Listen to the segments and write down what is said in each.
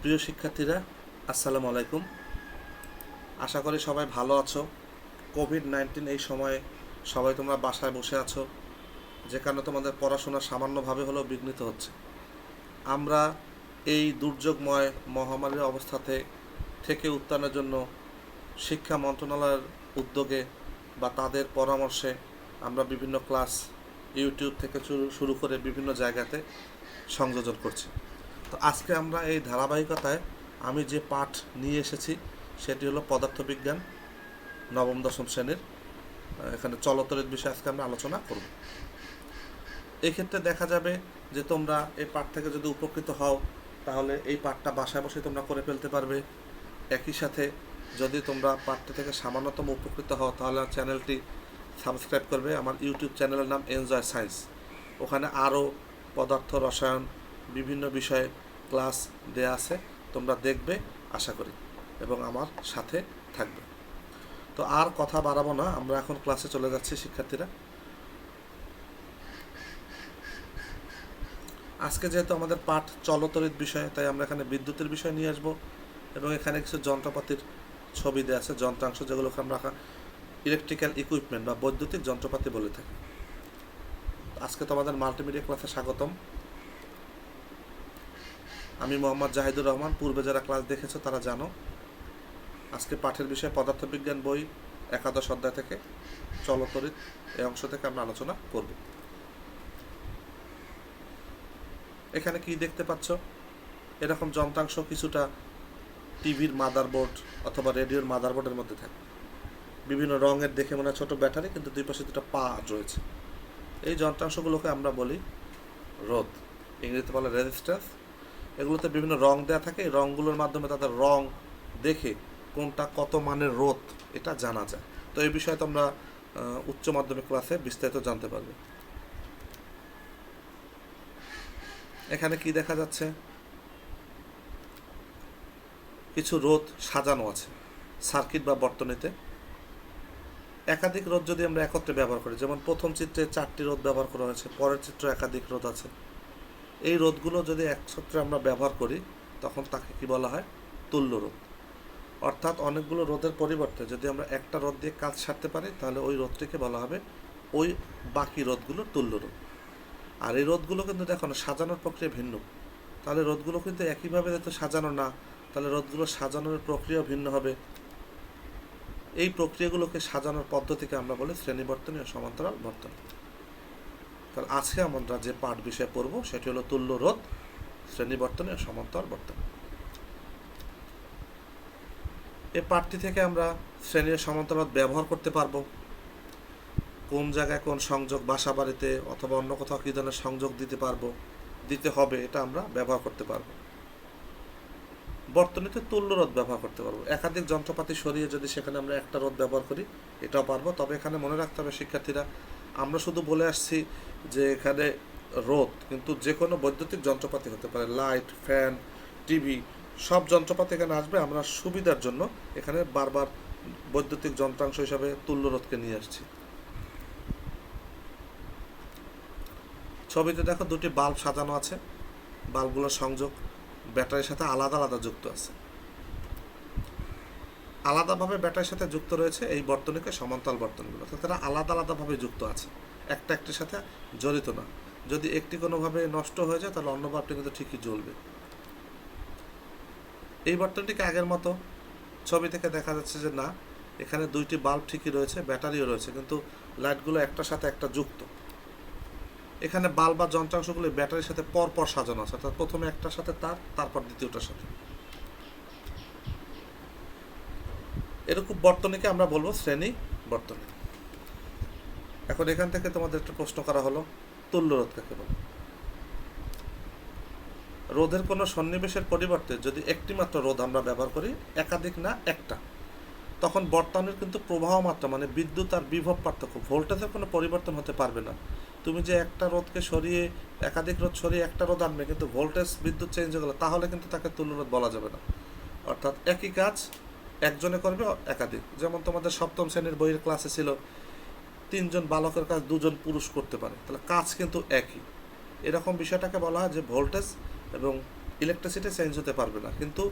প্রিয় শিক্ষার্থীরা, আসসালামু আলাইকুম। আশা করি সবাই ভালো আছো। কোভিড-19 এই সময়ে সবাই তোমরা বাসায় বসে আছো, যে কারণে তোমাদের পড়াশোনা সামান্যভাবে হলেও বিঘ্নিত হচ্ছে। আমরা এই দুর্যোগময় মহামারীর অবস্থাতে থেকে উত্তরণের জন্য শিক্ষা মন্ত্রণালয়ের উদ্যোগে বা তাদের পরামর্শে আমরা বিভিন্ন ক্লাস ইউটিউব থেকে শুরু করে বিভিন্ন জায়গাতে সংযোজন করছি। তো আজকে আমরা এই ধারাবাহিকতায় আমি যে পাঠ নিয়ে এসেছি সেটি হলো পদার্থবিজ্ঞান নবম দশম শ্রেণীর। এখানে চলতরিৎ বিষয়ে আজকে আমরা আলোচনা করব। এক্ষেত্রে দেখা যাবে যে তোমরা এই পাঠ থেকে যদি উপকৃত হও তাহলে এই পাঠটা বাসায় বসে তোমরা করে ফেলতে পারবে। একই সাথে যদি তোমরা পাঠটা থেকে সামান্যতম উপকৃত হও তাহলে চ্যানেলটি সাবস্ক্রাইব করবে। আমার ইউটিউব চ্যানেলের নাম এনজয় সায়েন্স। ওখানে আরও পদার্থ রসায়ন বিভিন্ন বিষয়ে ক্লাস দেয়া আছে, তোমরা দেখবে আশা করি, এবং আমার সাথে থাকবে। তো আর কথা বাড়াবো না, আমরা এখন ক্লাসে চলে যাচ্ছি শিক্ষার্থীরা। আজকে যেহেতু আমাদের পাঠ চলতরিৎ বিষয়ে, তাই আমরা এখানে বিদ্যুতের বিষয় নিয়ে আসবো এবং এখানে কিছু যন্ত্রপাতির ছবি দেওয়া আছে, যন্ত্রাংশ, যেগুলোকে আমরা ইলেকট্রিক্যাল ইকুইপমেন্ট বা বৈদ্যুতিক যন্ত্রপাতি বলে থাকি। আজকে তোমাদের মাল্টিমিডিয়া ক্লাসে স্বাগতম। আমি মোহাম্মদ জাহিদুর রহমান। পূর্বে যারা ক্লাস দেখেছো তারা জানো। আজকে পাঠের বিষয় পদার্থবিজ্ঞান বই একাদশ অধ্যায় থেকে চলতরিৎ এই অংশ থেকে আমরা আলোচনা করব। এখানে কি দেখতে পাচ্ছ? এরকম যন্ত্রাংশ কিছুটা টিভির মাদারবোর্ড অথবা রেডিওর মাদারবোর্ডের মধ্যে থাকে। বিভিন্ন রঙের, দেখে মনে হয় ছোটো ব্যাটারি, কিন্তু দুই পাশে দুটো পা রয়েছে। এই যন্ত্রাংশগুলোকে আমরা বলি রোধ, ইংরেজিতে বলে রেজিস্ট্যান্স। এগুলোতে বিভিন্ন রং দেওয়া থাকে। এই রঙগুলোর মাধ্যমে তাদের রং দেখে কোনটা কত মানের রোধ এটা জানা যায়। তো এই বিষয়ে তোমরা উচ্চ মাধ্যমিক ক্লাসে বিস্তারিত জানতে পারবে। এখানে কি দেখা যাচ্ছে? কিছু রোধ সাজানো আছে সার্কিট বা বর্তনীতে। একাধিক রোধ যদি আমরা একত্রে ব্যবহার করি, যেমন প্রথম চিত্রে 4টি রোধ ব্যবহার করা হয়েছে, পরের চিত্রে একাধিক রোধ আছে। এই রোধগুলো যদি একসত্রে আমরা ব্যবহার করি তখন তাকে কি বলা হয়? তুল্য রোধ। অর্থাৎ অনেকগুলো রোধের পরিবর্তে যদি আমরা একটা রোধ দিয়ে কাজ সারতে পারি তাহলে ওই রোধটিকে বলা হবে ওই বাকি রোধগুলোর তুল্য রোধ। আর এই রোধগুলো কিন্তু দেখো না, সাজানোর প্রক্রিয়া ভিন্ন। তাহলে রোধগুলো কিন্তু একইভাবে যেহেতু সাজানো না, তাহলে রোধগুলো সাজানোর প্রক্রিয়া ভিন্ন হবে। এই প্রক্রিয়াগুলোকে সাজানোর পদ্ধতিকে আমরা বলি শ্রেণীবর্তনী ও সমান্তরাল বর্তনী। তাহলে আজকে আমরা যে পাঠ বিষয় পড়ব সেটি হলো তুল্য রোধ, শ্রেণীবর্তনী ও সমান্তরাল বর্তনী। এই পাঠটি থেকে আমরা শ্রেণী ও সমান্তরাল ব্যবহার করতে পারবো। কোন জায়গায় কোন সংযোগ, বাসা বাড়িতে অথবা অন্য কোথাও কী ধরনের সংযোগ দিতে হবে, এটা আমরা ব্যবহার করতে পারবো। বর্তনীতে তুল্য রোধ ব্যবহার করতে পারবো। একাধিক যন্ত্রপাতি সরিয়ে যদি সেখানে আমরা একটা রোধ ব্যবহার করি এটাও পারবো। তবে এখানে মনে রাখতে হবে শিক্ষার্থীরা, আমরা শুধু বলে আসছি যে এখানে রোধ, কিন্তু যে কোনো বৈদ্যুতিক যন্ত্রপাতি হতে পারে, লাইট, ফ্যান, টিভি, সব যন্ত্রপাতি এখানে আসবে। আমরা সুবিধার জন্য এখানে বারবার বৈদ্যুতিক যন্ত্রাংশ হিসাবে তুল্য রোধকে নিয়ে আসছি। ছবিতে দেখো দুটি বাল্ব সাজানো আছে। বাল্বগুলোর সংযোগ ব্যাটারির সাথে আলাদা আলাদা যুক্ত আছে। আলাদাভাবে ব্যাটারির সাথে যুক্ত রয়েছে এই বর্তনীকে সমান্তরাল বর্তনীগুলো। তারা আলাদা আলাদাভাবে যুক্ত আছে, একটা একটির সাথে জড়িত না। যদি একটি কোনোভাবে নষ্ট হয়ে যায় তাহলে অন্য বাল্বটি কিন্তু ঠিকই জ্বলবে। এই বর্তনীটিকে আগের মতো ছবি থেকে দেখা যাচ্ছে যে না, এখানে দুইটি বাল্ব ঠিকই রয়েছে, ব্যাটারিও রয়েছে, কিন্তু লাইটগুলো একটার সাথে একটা যুক্ত। এখানে বাল্ব বা যন্ত্রাংশগুলো ব্যাটারির সাথে পরপর সাজানো আছে, অর্থাৎ প্রথমে একটার সাথে তারপর দ্বিতীয়টার সাথে। এরকম বর্তনীকে আমরা বলবো শ্রেণী বর্তনী। এখন এখান থেকে তোমাদের একটা প্রশ্ন করা হলো, তুল্য রোধ কাকে বলে? রোধের কোনো সন্নিবেশের পরিবর্তে যদি একটি মাত্র রোধ আমরা ব্যবহার করি, একাধিক না একটা, তখন বর্তনীর কিন্তু প্রবাহ মাত্রা মানে বিদ্যুৎ আর বিভব পার্থক্য, ভোল্টেজের কোনো পরিবর্তন হতে পারবে না। তুমি যে একটা রোধকে সরিয়ে একাধিক রোধ সরিয়ে একটা রোধ আনবে, কিন্তু ভোল্টেজ বিদ্যুৎ চেঞ্জ হয়ে গেল, তাহলে কিন্তু তাকে তুল্য রোধ বলা যাবে না। অর্থাৎ একই কাজ একজনে করবে একাধিক। যেমন তোমাদের সপ্তম শ্রেণীর বইয়ের ক্লাসে ছিল 3জন বালকের কাজ 2জন পুরুষ করতে পারে, তাহলে কাজ কিন্তু একই। এরকম বিষয়টাকে বলা হয় যে ভোল্টেজ এবং ইলেকট্রিসিটি চেঞ্জ হতে পারবে না, কিন্তু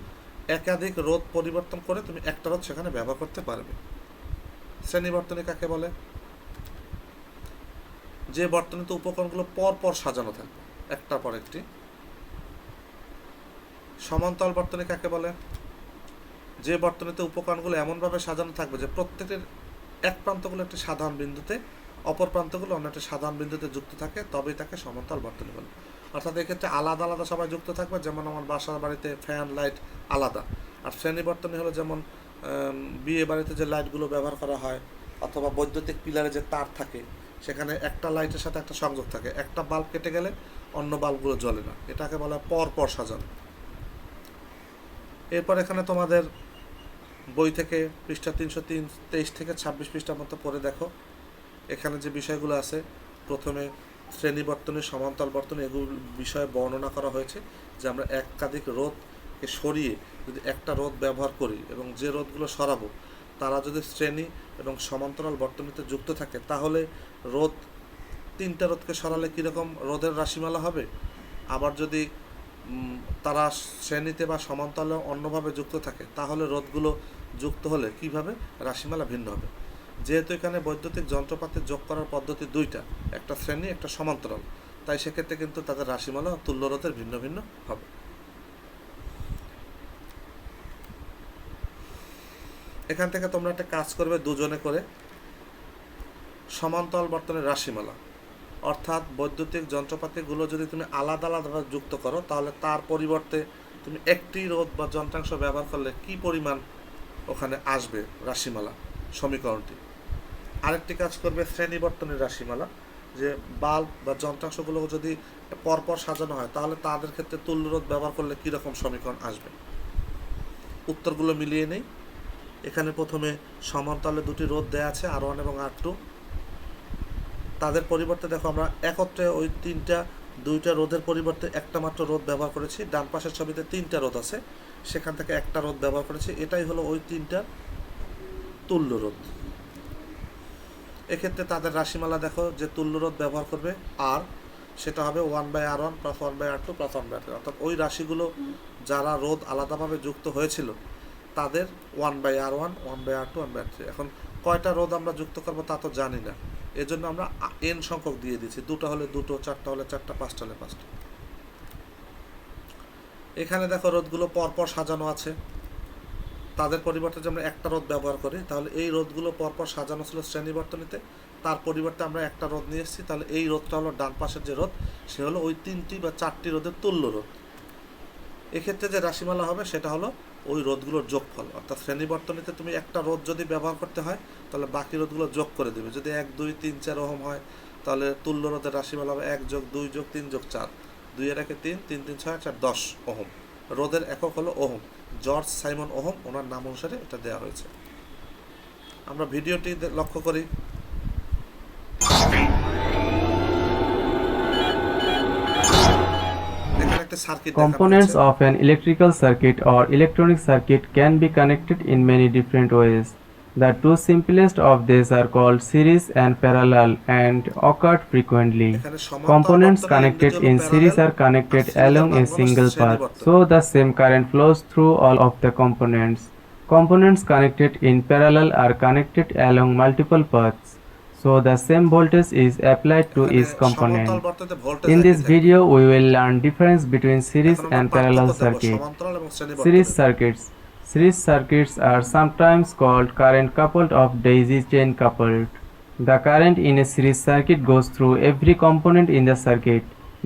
একাধিক রোধ পরিবর্তন করে তুমি একটা রোধ সেখানে ব্যবহার করতে পারবে। শ্রেণী বর্তনী কাকে বলে? যে বর্তনীতে উপকরণগুলো পর পর সাজানো থাকবে একটার পর একটি। সমান্তরাল বর্তনী কাকে বলে? যে বর্তনীতে উপকরণগুলো এমনভাবে সাজানো থাকবে যে প্রত্যেকের এক প্রান্তগুলো একটি সাধারণ বিন্দুতে, অপর প্রান্তগুলো অন্য একটি সাধারণ বিন্দুতে যুক্ত থাকে, তবেই তাকে সমান্তরাল বর্তনী বলে। অর্থাৎ এক্ষেত্রে আলাদা আলাদা সবাই যুক্ত থাকবে, যেমন আমার বাসার বাড়িতে ফ্যান লাইট আলাদা। আর শ্রেণী বর্তনী হলো যেমন বিয়ে বাড়িতে যে লাইটগুলো ব্যবহার করা হয়, অথবা বৈদ্যুতিক পিলারে যে তার থাকে, সেখানে একটা লাইটের সাথে একটা সংযোগ থাকে, একটা বাল্ব কেটে গেলে অন্য বাল্বগুলো জ্বলে না, এটাকে বলা হয় পর পর সাজানো। এরপর এখানে তোমাদের বই থেকে পৃষ্ঠা 323 থেকে 26 পৃষ্ঠার মতো পড়ে দেখো, এখানে যে বিষয়গুলো আছে, প্রথমে শ্রেণী বর্তনী, সমান্তরাল বর্তনী, এগুলো বিষয়ে বর্ণনা করা হয়েছে যে আমরা একাধিক রোধকে সরিয়ে যদি একটা রোধ ব্যবহার করি এবং যে রোধগুলো সরাবো তারা যদি শ্রেণী এবং সমান্তরাল বর্তনীতে যুক্ত থাকে, তাহলে রোধ, তিনটা রোধকে সরালে কীরকম রোধের রাশিমালা হবে। আবার যদি তারা শ্রেণীতে বা সমান্তরালে অন্যভাবে যুক্ত থাকে, তাহলে রোধগুলো যুক্ত হলে কিভাবে রাশিমালা ভিন্ন হবে। যেহেতু এখানে বৈদ্যুতিক যন্ত্রপাতি যোগ করার পদ্ধতি দুইটা, একটা শ্রেণী একটা সমান্তরাল, তাই সেক্ষেত্রে কিন্তু তাদের রাশিমালা তুল্য রোধের ভিন্ন ভিন্ন হবে। এখান থেকে তোমরা একটা কাজ করবে দুজনে করে, সমান্তরাল বর্তনের রাশিমালা, অর্থাৎ বৈদ্যুতিক যন্ত্রপাতিগুলো যদি তুমি আলাদা আলাদাভাবে যুক্ত করো, তাহলে তার পরিবর্তে তুমি একটি রোধ বা যন্ত্রাংশ ব্যবহার করলে কি পরিমাণ ওখানে আসবে রাশিমালা সমীকরণটি। আরেকটি কাজ করবে শ্রেণী বর্তনের রাশিমালা, যে বাল্ব বা যন্ত্রাংশগুলো যদি পরপর সাজানো হয়, তাহলে তাদের ক্ষেত্রে তুল্য রোধ ব্যবহার করলে কীরকম সমীকরণ আসবে। উত্তরগুলো মিলিয়ে নেই। এখানে প্রথমে সমান্তরালে দুটি রোধ দেওয়া আছে, R1 এবং R2। তাদের পরিবর্তে দেখো আমরা একত্রে ওই দুইটা রোধের পরিবর্তে একটা মাত্র রোধ ব্যবহার করেছি। ডান পাশের ছবিতে তিনটা রোধ আছে, সেখান থেকে একটা রোধ ব্যবহার করেছি, এটাই হলো ওই তিনটার তুল্য রোধ। এক্ষেত্রে তাদের রাশিমালা দেখো, যে তুল্য রোধ ব্যবহার করবে আর সেটা হবে 1/R1 + 1/R2 + 1/R3, অর্থাৎ ওই রাশিগুলো যারা রোধ আলাদাভাবে যুক্ত হয়েছিল তাদের 1/R1 1/R2 1/R3। এখন কয়টা রোধ আমরা যুক্ত করবো তা তো জানি না, এজন্য আমরা n সংখ্যক দিয়ে দিচ্ছি, দুটো হলে দুটো, চারটা হলে চারটা, পাঁচটা হলে পাঁচটা। এখানে দেখো রোধগুলো পরপর সাজানো আছে, তাদের পরিবর্তে যদি আমরা একটা রোধ ব্যবহার করি, তাহলে এই রোধগুলো পরপর সাজানো ছিল শ্রেণী বর্তনীতে, তার পরিবর্তে আমরা একটা রোধ নিয়ে এসেছি, তাহলে এই রোধটা হলো ডান পাশের যে রোধ, সে হলো ওই তিনটি বা চারটি রোধের তুল্য রোধ। এক্ষেত্রে যে রাশিমালা হবে সেটা হলো ওই রোধগুলোর যোগফল, অর্থাৎ শ্রেণী বর্তনীতে তুমি একটা রোধ যদি ব্যবহার করতে হয়, তাহলে বাকি রোধগুলো যোগ করে দেবে। যদি 1 2 3 4 ওহম হয়, তাহলে তুল্য রোধের রাশিমালা হবে 1 + 2 + 3 + 4, 2 এর 1 3, 3 3 6 4 10 ওহম। রোধের একক হলো ওহম, জর্জ সাইমন ওহম, ওনার নাম অনুসারে এটা দেওয়া হয়েছে। আমরা ভিডিওটি লক্ষ্য করি। Components of an electrical circuit or electronic circuit can be connected in many different ways. The two simplest of these are called series and parallel and occur frequently. Components connected in series are connected along a single path, so the same current flows through all of the components. Components connected in parallel are connected along multiple paths, so the same voltage is applied to each component. In this video, we will learn difference between series and parallel circuit. Series circuits are sometimes called current coupled or daisy chain coupled. The current in a series circuit goes through every component in the circuit.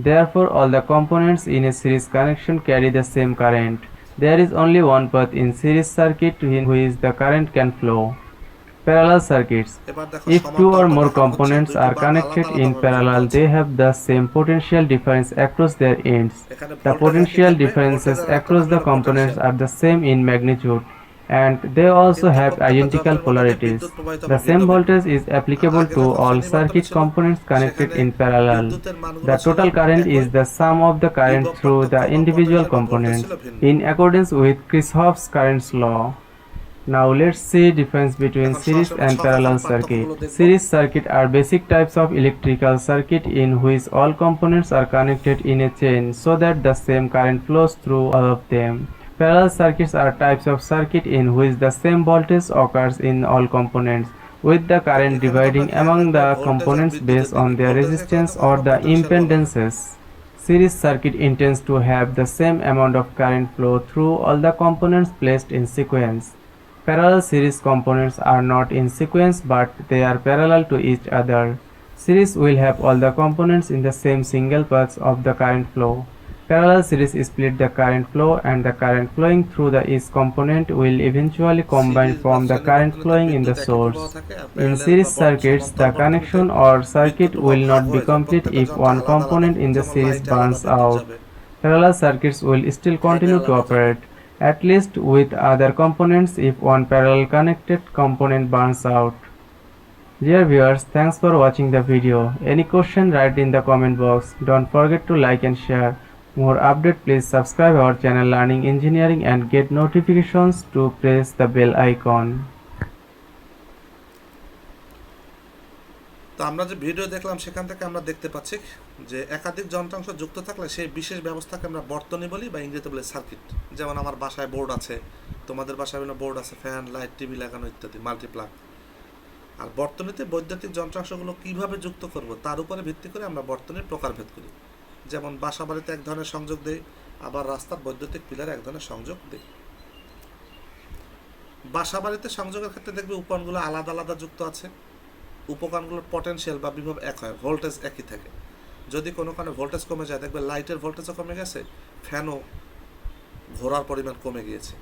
Therefore, all the components in a series connection carry the same current. There is only one path in series circuit in which the current can flow. Parallel circuits. If two or more components are connected in parallel, they have the same potential difference across their ends. The potential differences across the components are the same in magnitude, and they also have identical polarities. The same voltage is applicable to all circuit components connected in parallel. The total current is the sum of the current through the individual components, in accordance with Kirchhoff's current law. Now let's see difference between এখন series সরাসরি and ছক parallel আকারে circuit. পার্থক্যগুলো দেখব। Series circuit are basic types of electrical circuit in which all components are connected in a chain so that the same current flows through all of them. Parallel circuits are types of circuit in which the same voltage occurs in all components, with the তো current এখানে dividing তোমরা খেয়াল among রাখবে the voltage R components বিদ্যুতের based on দিকে, their ভোল্টেজকে resistance কখনো or কখনো the পটেনশিয়াল বলা হয়। impedances. Series circuit intends to have the same amount of current flow through all the components placed in sequence. Parallel series components are not in sequence but they are parallel to each other. Series will have all the components in the same single paths of the current flow. Parallel series split the current flow and the current flowing through the each component will eventually combine series বা from the শ্রেণী current বর্তনীতে flowing in the বিদ্যুৎ একই source. প্রবাহ থাকে, আর In parallel series বা circuits, সমান্তরাল the বর্তনীতে connection or বিদ্যুৎ circuit প্রবাহ will ভাগ not be হয়ে যায়, complete প্রত্যেকটা if যন্ত্র one আলাদা আলাদা, component in the যেমন series লাইটে আলাদা burns বিদ্যুৎ out. যাবে, Parallel circuits will still ফ্যানে continue to আলাদা যাবে। operate, at least with other components if one parallel connected component burns out. Dear viewers, thanks for watching the video. Any question, write in the comment box. Don't forget to like and share. More update, please subscribe our channel Learning Engineering and get notifications to press the bell icon. তো আমরা যে video দেখলাম সেখান থেকে আমরা দেখতে পাচ্ছি যে একাধিক যন্ত্রাংশ যুক্ত থাকলে সেই বিশেষ ব্যবস্থাকে আমরা বর্তনী বলি বা ইংরেজিতে বলি সার্কিট। যেমন আমার বাসায় বোর্ড আছে, তোমাদের বাসায় বিভিন্ন বোর্ড আছে, ফ্যান, লাইট, টিভি লাগানো ইত্যাদি, মাল্টিপ্লাগ। আর বর্তনীতে বৈদ্যুতিক যন্ত্রাংশগুলো কিভাবে যুক্ত করব তার উপরে ভিত্তি করে আমরা বর্তনীর প্রকারভেদ করি। যেমন বাসা বাড়িতে এক ধরনের সংযোগ দেই, আবার রাস্তার বৈদ্যুতিক পিলারে এক ধরনের সংযোগ দেই। বাসা বাড়িতে সংযোগের ক্ষেত্রে দেখবে উপকরণগুলো আলাদা আলাদা যুক্ত আছে। উপকরণগুলোর পটেনশিয়াল বা বিভব এক হয়, ভোল্টেজ একই থাকে। যদি কোনো কারণে ভোল্টেজ কমে যায়, দেখবে লাইটের ভোল্টেজও কমে গেছে, ফ্যানও ঘোরার পরিমাণ কমে গিয়েছে।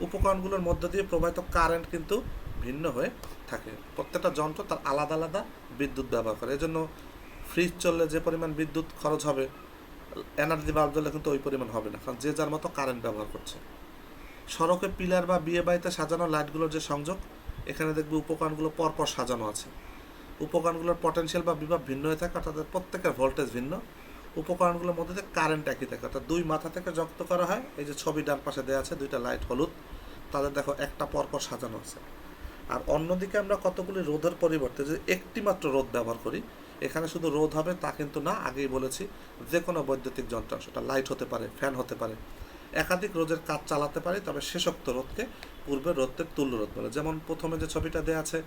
উপকরণগুলোর মধ্য দিয়ে প্রবাহিত কারেন্ট কিন্তু ভিন্ন হয়ে থাকে। প্রত্যেকটা যন্ত্র তার আলাদা আলাদা বিদ্যুৎ ব্যবহার করে। এজন্য ফ্রিজ চললে যে পরিমাণ বিদ্যুৎ খরচ হবে, এনার্জি বাল্ব জ্বললে কিন্তু ওই পরিমাণ হবে না, কারণ যে যার মতো কারেন্ট ব্যবহার করছে। সড়কে পিলার বা বিয়ে বাড়িতে সাজানো লাইটগুলোর যে সংযোগ, এখানে দেখবে উপকরণগুলো পরপর সাজানো আছে। উপকরণগুলোর পটেনশিয়াল বা বিভব ভিন্ন হয়ে থাকে, অর্থাৎ প্রত্যেকের ভোল্টেজ ভিন্ন। উপকরণগুলোর মধ্যে কারেন্ট একই থাকে, অর্থাৎ দুই মাথা থেকে যুক্ত করা হয়। এই যে ছবি ডান পাশে দেওয়া আছে, দুইটা লাইট হলুদ, তাদের দেখো একটা পরপর সাজানো আছে। আর অন্যদিকে আমরা কতগুলি রোধের পরিবর্তে যদি একটি মাত্র রোধ ব্যবহার করি, এখানে শুধু রোধ হবে তা কিন্তু না। আগেই বলেছি যে কোনো বৈদ্যুতিক যন্ত্রাংশ, এটা লাইট হতে পারে, ফ্যান হতে পারে, একাধিক রোধের কাজ চালাতে পারে, তবে শেষোক্ত রোধকে পূর্বের রোধের তুল্য রোধ বলে। যেমন প্রথমে যে ছবিটা দেওয়া আছে,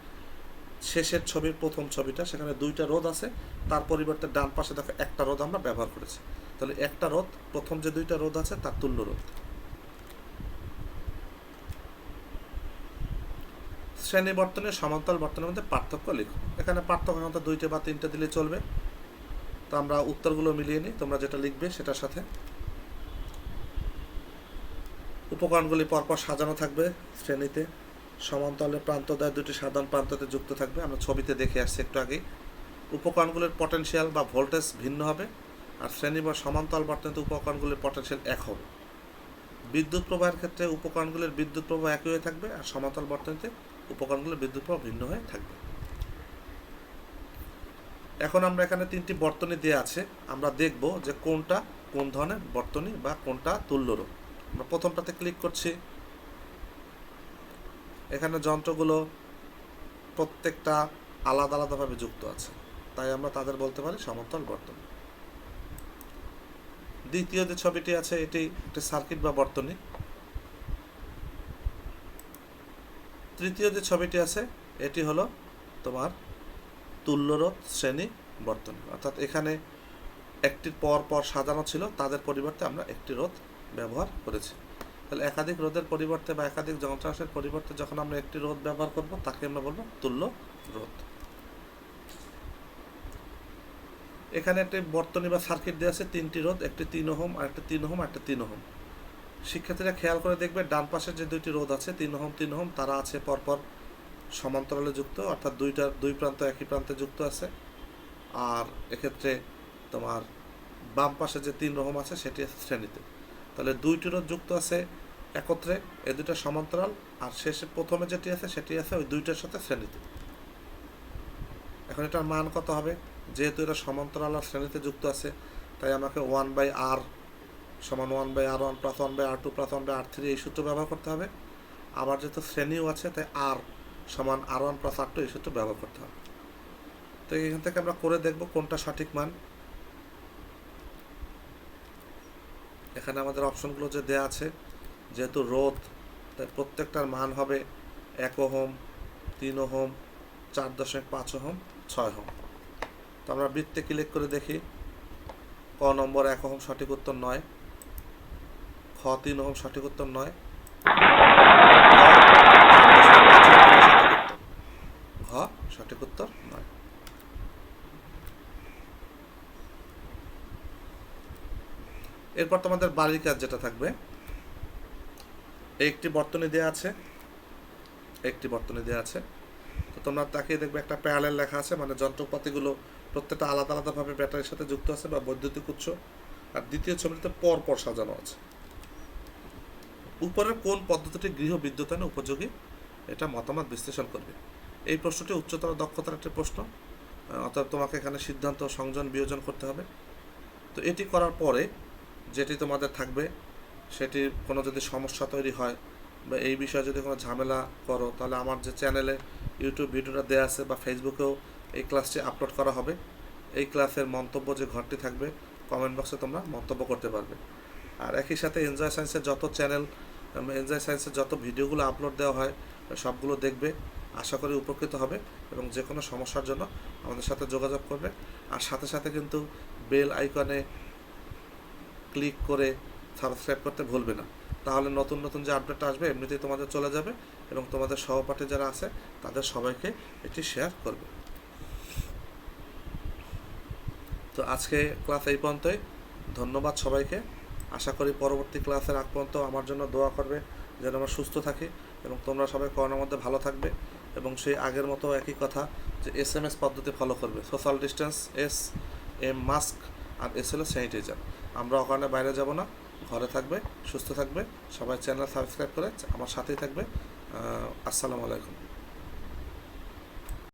শেষের ছবির প্রথম ছবিটা, সেখানে দুইটা রোধ আছে, তার পরিবর্তে ডান পাশে দেখো একটা রোধ আমরা ব্যবহার করেছি। তাহলে একটা রোধ, প্রথম যে দুইটা রোধ আছে তার তুল্য রোধ। শ্রেণী বর্তনী, সমান্তরাল বর্তনীর মধ্যে পার্থক্য লিখো। এখানে পার্থক্য হয়তো দুইটা বা তিনটে দিলে চলবে। তো আমরা উত্তরগুলো মিলিয়ে নিই, তোমরা যেটা লিখবে সেটার সাথে। উপকরণগুলি পরপর সাজানো থাকবে শ্রেণীতে। সমান্তরালের প্রান্তদ্বয় দুটি সাধারণ প্রান্ততে যুক্ত থাকবে, আমরা ছবিতে দেখে আসছি একটু আগেই। উপকরণগুলির পটেনশিয়াল বা ভোল্টেজ ভিন্ন হবে, আর শ্রেণী বা সমান্তরাল বর্তনীতে উপকরণগুলির পটেনশিয়াল এক হবে। বিদ্যুৎ প্রবাহের ক্ষেত্রে উপকরণগুলির বিদ্যুৎ প্রবাহ একই হয়ে থাকবে, আর সমান্তরাল বর্তনীতে উপকরণগুলির বিদ্যুৎ প্রবাহ ভিন্ন হয়ে থাকবে। এখন আমরা এখানে তিনটি বর্তনী দেওয়া আছে, আমরা দেখব যে কোনটা কোন ধরনের বর্তনী বা কোনটা তুল্যরোধ। আমরা প্রথমটাতে ক্লিক করছি। এখানে যন্ত্রগুলো প্রত্যেকটা আলাদা আলাদাভাবে যুক্ত আছে, তাই আমরা তাদের বলতে পারি সমান্তরাল বর্তনী। দ্বিতীয় যে ছবিটি আছে, এটি একটি সার্কিট বা বর্তনী। তৃতীয় যে ছবিটি আছে, এটি হলো তোমার তুল্যরোধ শ্রেণী বর্তনী, অর্থাৎ এখানে একটির পর পর সাজানো ছিল, তাদের পরিবর্তে আমরা একটি রোধ ব্যবহার করেছি। তাহলে একাধিক রোধের পরিবর্তে বা একাধিক যন্ত্রাংশের পরিবর্তে যখন আমরা একটি রোধ ব্যবহার করব, তাকে আমরা বলবো তুল্য রোধ। এখানে একটি বর্তনী বা সার্কিট দেওয়া আছে, তিনটি রোধ, একটি 3 ওহম, আর একটা 3 ওহম, আর একটা 3 ওহম। শিক্ষার্থীরা খেয়াল করে দেখবে ডান পাশে যে দুইটি রোধ আছে 3 ওহম 3 ওহম, তারা আছে পরপর সমান্তরালে যুক্ত, অর্থাৎ দুই প্রান্ত একই প্রান্তে যুক্ত আছে। আর এক্ষেত্রে তোমার বাম পাশে যে 3 ওহম আছে সেটি আছে শ্রেণীতে। তাহলে দুইটি রোধ যুক্ত আছে একত্রে, এই দুইটা সমান্তরাল, আর শেষে প্রথমে যেটি আছে সেটি আছে ওই দুইটার সাথে শ্রেণীতে। এখন এটার মান কত হবে? যেহেতু এটা সমান্তরাল আর শ্রেণীতে যুক্ত আছে, তাই আমাকে 1/r সমান 1/r1 plus 1/r2 plus 1/r3 এই সূত্র ব্যবহার করতে হবে। আবার যেহেতু শ্রেণীও আছে তাই আর সমান R1 প্লাস R2 এই সূত্র ব্যবহার করতে হবে। তো এখান থেকে আমরা করে দেখব কোনটা সঠিক মান। এখানে আমাদের অপশনগুলো যে দেয়া আছে, যেহেতু রোধ তাই প্রত্যেকটার মান হবে 1 ওহম, 3 ওহম, 4.5 ওহম, 6 ওহম। তো আমরা বৃত্তে ক্লিক করে দেখি। ক নম্বর 1 ওহম সঠিক উত্তর নয়, খ 3 ওহম সঠিক উত্তর নয়, ঘ সঠিক উত্তর নয়। এরপর তোমাদের বাড়ির কাজ যেটা থাকবে, একটি বর্তনী দেওয়া আছে, তো তোমরা তাকিয়ে দেখবে একটা প্যারালেল লেখা আছে, মানে যন্ত্রপাতিগুলো প্রত্যেকটা আলাদা আলাদাভাবে ব্যাটারির সাথে যুক্ত আছে বা বৈদ্যুতিক উৎস, আর দ্বিতীয় ছবিতে পর পর সাজানো আছে। উপরের কোন পদ্ধতিটি গৃহ বিদ্যুতায়নে উপযোগী, এটা মতামত বিশ্লেষণ করবে। এই প্রশ্নটি উচ্চতর দক্ষতার একটি প্রশ্ন, অর্থাৎ তোমাকে এখানে সিদ্ধান্ত সংযোজন বিয়োজন করতে হবে। তো এটি করার পরে যেটি তোমাদের থাকবে, সেটি কোনো যদি সমস্যা তৈরি হয় বা এই বিষয়ে যদি কোনো ঝামেলা করো, তাহলে আমার যে চ্যানেলে ইউটিউব ভিডিওটা দেওয়া আছে বা ফেসবুকেও এই ক্লাসটি আপলোড করা হবে। এই ক্লাসের মন্তব্য যে ঘরটি থাকবে, কমেন্ট বক্সে তোমরা মন্তব্য করতে পারবে। আর একই সাথে এনজয় সায়েন্সের যত চ্যানেল, এনজয় সায়েন্সের যত ভিডিওগুলো আপলোড দেওয়া হয় সবগুলো দেখবে, আশা করি উপকৃত হবে এবং যে কোনো সমস্যার জন্য আমাদের সাথে যোগাযোগ করবে। আর সাথে সাথে কিন্তু বেল আইকনে ক্লিক করে সাবস্ক্রাইব করতে ভুলবে না, তাহলে নতুন নতুন যে আপডেট আসবে এমনিতেই তোমাদের চলে যাবে এবং তোমাদের সহপাঠী যারা আছে তাদের সবাইকে এটি শেয়ার করবে। তো আজকে ক্লাস এই পর্যন্তই। ধন্যবাদ সবাইকে। আশা করি পরবর্তী ক্লাসের আগ পর্যন্ত আমার জন্য দোয়া করবে যেন আমরা সুস্থ থাকি এবং তোমরা সবাই করোনার মধ্যে ভালো থাকবে। এবং সেই আগের মতো একই কথা যে SMS পদ্ধতি ফলো করবে, সোশ্যাল ডিস্টেন্স, এম মাস্ক, আর হলো স্যানিটাইজার। আমরা অকারণে বাইরে যাব না, ঘরে থাকবে, সুস্থ থাকবে। সবাই চ্যানেল সাবস্ক্রাইব করে আমার সাথেই থাকবে। আসসালামু আলাইকুম।